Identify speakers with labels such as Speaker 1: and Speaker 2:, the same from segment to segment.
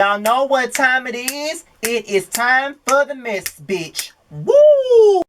Speaker 1: Y'all know what time it is? It is time for the mess, bitch. Woo!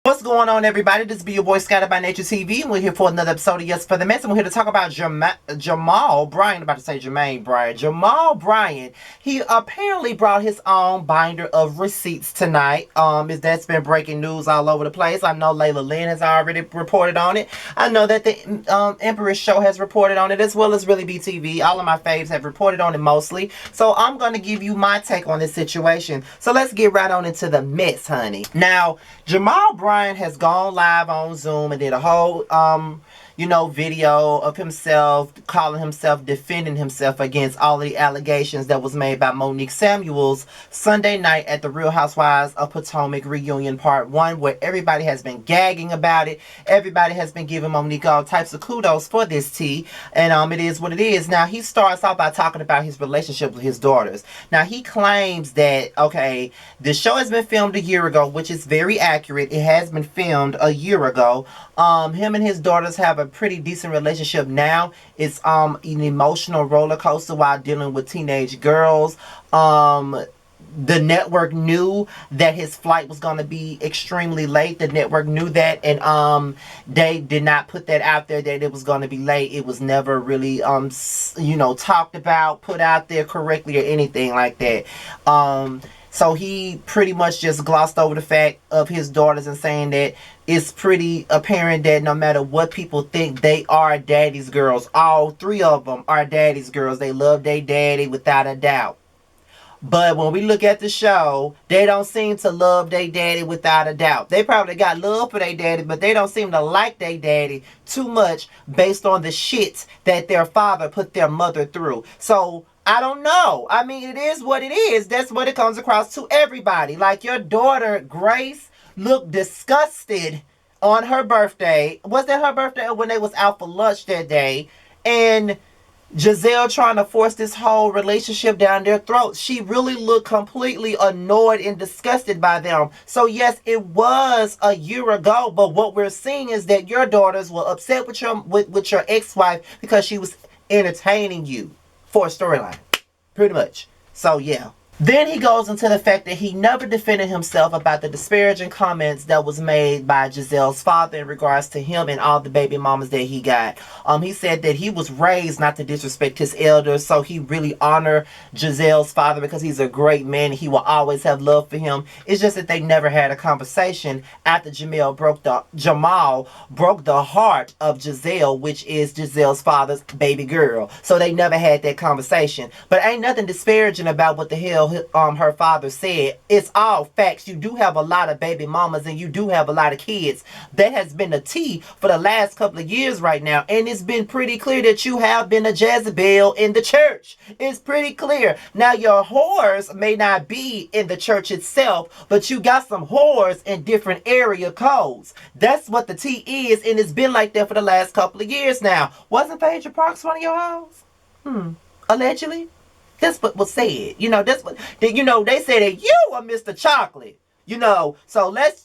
Speaker 1: What's going on, everybody? This be your boy Scattered by Nature TV, and we're here for another episode of Yassss for the Mess. And we're here to talk about Jamal Bryant. About to say Jermaine Bryant. Jamal Bryant. He apparently brought his own binder of receipts tonight. That's been breaking news all over the place. I know Layla Lynn has already reported on it. I know that the Empress Show has reported on it, as well as Really BTV. All of my faves have reported on it mostly. So I'm going to give you my take on this situation. So let's get right on into the mess, honey. Now, Jamal Bryant has gone live on Zoom and did a whole video of himself, defending himself against all of the allegations that was made by Monique Samuels Sunday night at the Real Housewives of Potomac reunion part 1, where everybody has been gagging about it. Everybody has been giving Monique all types of kudos for this tea, and it is what it is. Now, he starts off by talking about his relationship with his daughters. Now, he claims that, okay, the show has been filmed a year ago, which is very accurate. It has been filmed a year ago. Him and his daughters have a pretty decent relationship now. It's an emotional roller coaster while dealing with teenage girls. The network knew that his flight was going to be extremely late. The network knew that, and they did not put that out there that it was going to be late. It was never really talked about, put out there correctly or anything like that. So he pretty much just glossed over the fact of his daughters and saying that it's pretty apparent that no matter what people think, they are daddy's girls. All three of them are daddy's girls. They love their daddy without a doubt. But when we look at the show, they don't seem to love their daddy without a doubt. They probably got love for their daddy, but they don't seem to like their daddy too much based on the shit that their father put their mother through. So I don't know. I mean, it is what it is. That's what it comes across to everybody. Like your daughter, Grace, looked disgusted on her birthday. Was that her birthday or when they was out for lunch that day? And Giselle trying to force this whole relationship down their throats. She really looked completely annoyed and disgusted by them. So yes, it was a year ago, but what we're seeing is that your daughters were upset with your ex-wife because she was entertaining you for a storyline, pretty much. So yeah. Then he goes into the fact that he never defended himself about the disparaging comments that was made by Giselle's father in regards to him and all the baby mamas that he got. He said that he was raised not to disrespect his elders, so he really honored Giselle's father because he's a great man and he will always have love for him. It's just that they never had a conversation after Jamal broke the heart of Giselle, which is Giselle's father's baby girl. So they never had that conversation. But ain't nothing disparaging about what the hell her father said. It's all facts. You do have a lot of baby mamas and you do have a lot of kids. That has been a tea for the last couple of years right now, and it's been pretty clear that you have been a Jezebel in the church. It's pretty clear. Now your whores may not be in the church itself, but you got some whores in different area codes. That's what the tea is, and it's been like that for the last couple of years now. Wasn't Phaedra Parks one of your hoes? Allegedly. That's what was said. That's what they said that you are Mr. Chocolate. So let's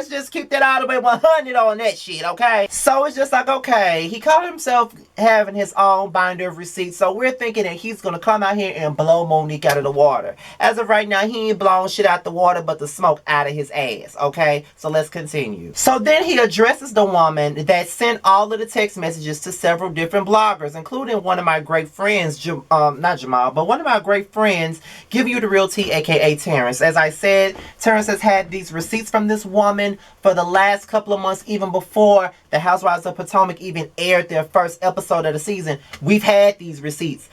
Speaker 1: just keep that all the way 100 on that shit, okay? So it's just like, okay, he called himself having his own binder of receipts, so we're thinking that he's gonna come out here and blow Monique out of the water. As of right now, he ain't blowing shit out the water but the smoke out of his ass, okay? So let's continue. So then he addresses the woman that sent all of the text messages to several different bloggers, including one of my great friends, not Jamal, but one of my great friends, Give You the Real Tea, aka Terrence. As I said, Terrence has had these receipts from this woman for the last couple of months, even before the Housewives of Potomac even aired their first episode of the season. We've had these receipts.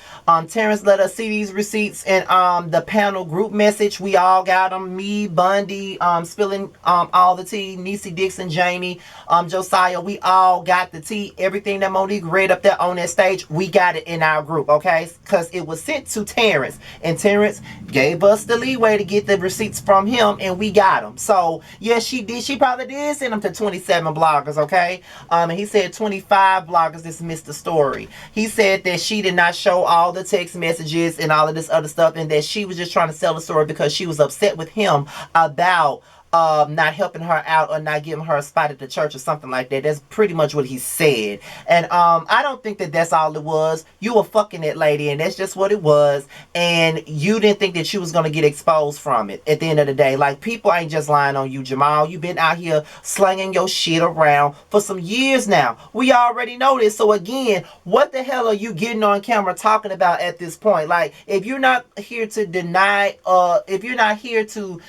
Speaker 1: Terrence let us see these receipts in the panel group message. We all got them. Me, Bundy, spilling all the tea, Niecy, Dixon, Jamie, Josiah. We all got the tea. Everything that Monique read up there on that stage, we got it in our group, okay? Because it was sent to Terrence, and Terrence gave us the leeway to get the receipts from him, and we got him. So yeah, she did. She probably did send him to 27 bloggers, okay? And he said 25 bloggers dismissed the story. He said that she did not show all the text messages and all of this other stuff, and that she was just trying to sell the story because she was upset with him about not helping her out or not giving her a spot at the church or something like that. That's pretty much what he said. And I don't think that that's all it was. You were fucking that lady, and that's just what it was. And you didn't think that you was going to get exposed from it at the end of the day. Like, people ain't just lying on you, Jamal. You've been out here slinging your shit around for some years now. We already know this. So again, what the hell are you getting on camera talking about at this point? Like, if you're not here to deny, if you're not here to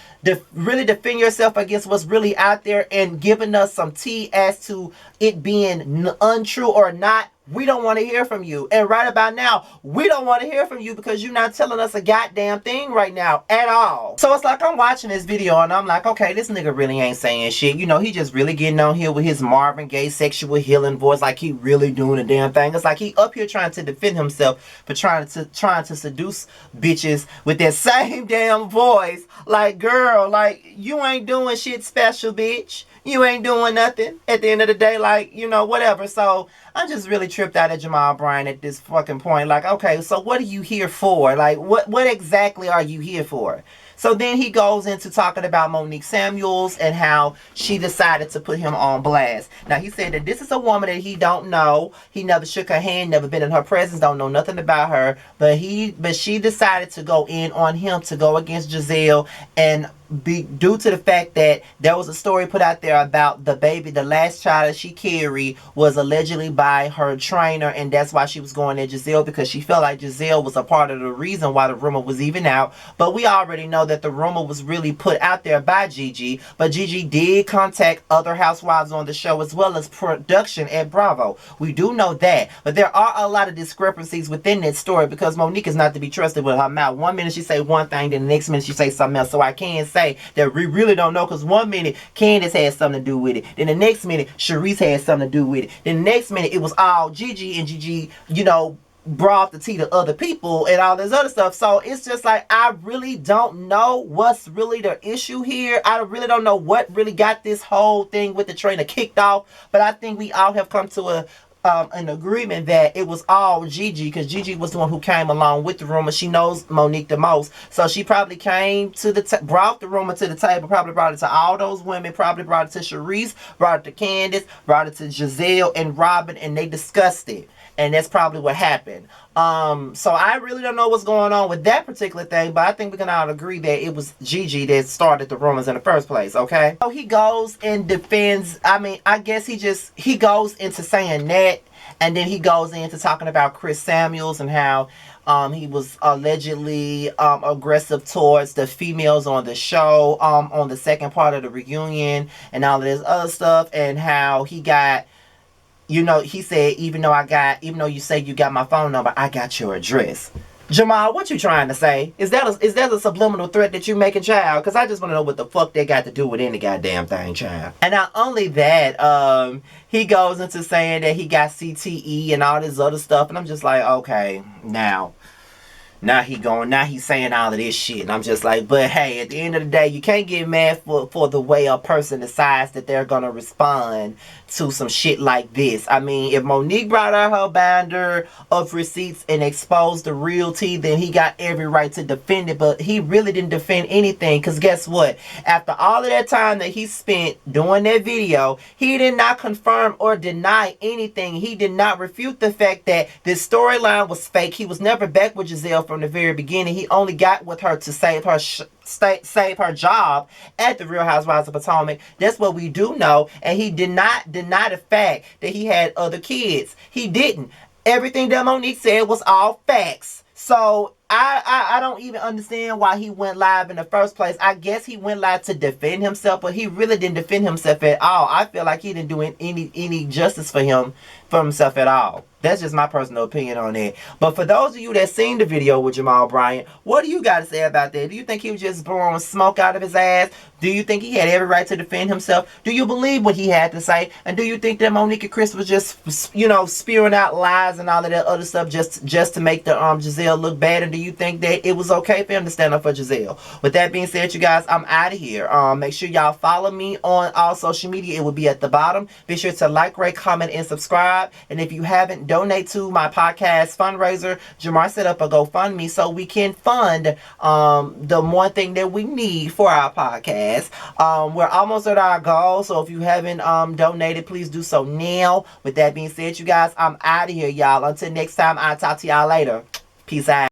Speaker 1: really defend yourself against what's really out there and giving us some tea as to it being untrue or not, we don't want to hear from you. And right about now, we don't want to hear from you because you're not telling us a goddamn thing right now at all. So it's like I'm watching this video and I'm like, okay, this nigga really ain't saying shit. You know, he just really getting on here with his Marvin Gaye sexual healing voice, like he really doing a damn thing. It's like he up here trying to defend himself, but trying to seduce bitches with that same damn voice. Like, girl, like, you ain't doing shit special, bitch. You ain't doing nothing at the end of the day, like, you know, whatever. So I'm just really tripped out at Jamal Bryant at this fucking point. Like, okay, so what are you here for? Like, what exactly are you here for? So then he goes into talking about Monique Samuels and how she decided to put him on blast. Now, he said that this is a woman that he don't know. He never shook her hand, never been in her presence, don't know nothing about her. But she decided to go in on him to go against Giselle, and due to the fact that there was a story put out there about the baby, the last child that she carried was allegedly by her trainer, and that's why she was going at Giselle, because she felt like Giselle was a part of the reason why the rumor was even out. But we already know that the rumor was really put out there by Gigi, but Gigi did contact other housewives on the show as well as production at Bravo. We do know that, but there are a lot of discrepancies within that story because Monique is not to be trusted with her mouth. One minute she say one thing, then the next minute she say something else. So I can't say that we really don't know, because one minute Candace had something to do with it, then the next minute Sharice had something to do with it, then the next minute it was all Gigi, and Gigi, you know, brought the tea to other people and all this other stuff. So it's just like, I really don't know what's really the issue here. I really don't know what really got this whole thing with the trainer kicked off, but I think we all have come to an agreement that it was all Gigi, because Gigi was the one who came along with the rumor. She knows Monique the most, so she probably came to brought the rumor to the table, probably brought it to all those women, probably brought it to Sharice, brought it to Candace, brought it to Giselle and Robin, and they discussed it. And that's probably what happened. So I really don't know what's going on with that particular thing, but I think we can all agree that it was Gigi that started the rumors in the first place, okay? So he goes and defends, I mean, I guess he goes into saying that, and then he goes into talking about Chris Samuels and how he was allegedly aggressive towards the females on the show on the second part of the reunion and all of this other stuff, and how he got, you know, he said, even though you say you got my phone number, I got your address. Jamal, what you trying to say? Is that a subliminal threat that you making, child? Because I just want to know what the fuck they got to do with any goddamn thing, child. And not only that, he goes into saying that he got CTE and all this other stuff, and I'm just like, okay, now he's saying all of this shit, and I'm just like, but hey, at the end of the day, you can't get mad for the way a person decides that they're gonna respond to some shit like this. I mean, if Monique brought out her binder of receipts and exposed the real tea, then he got every right to defend it, but he really didn't defend anything, because guess what? After all of that time that he spent doing that video, he did not confirm or deny anything. He did not refute the fact that this storyline was fake. He was never back with Giselle from the very beginning. He only got with her to save her job at the Real Housewives of Potomac. That's what we do know. And he did not deny the fact that he had other kids. He didn't. Everything that Monique said was all facts. So I don't even understand why he went live in the first place. I guess he went live to defend himself, but he really didn't defend himself at all. I feel like he didn't do any justice for for himself at all. That's just my personal opinion on it. But for those of you that seen the video with Jamal Bryant, what do you got to say about that? Do you think he was just blowing smoke out of his ass? Do you think he had every right to defend himself? Do you believe what he had to say? And do you think that Monique and Chris was just, you know, spewing out lies and all of that other stuff just to make the Giselle look bad? And do you think that it was okay for him to stand up for Giselle? With that being said, you guys, I'm out of here. Make sure y'all follow me on all social media. It will be at the bottom. Be sure to like, rate, comment, and subscribe. And if you haven't, donate to my podcast fundraiser. Jamal set up a GoFundMe so we can fund the one thing that we need for our podcast. We're almost at our goal, so if you haven't donated, please do so now. With that being said, you guys, I'm out of here, y'all. Until next time, I'll talk to y'all later. Peace out.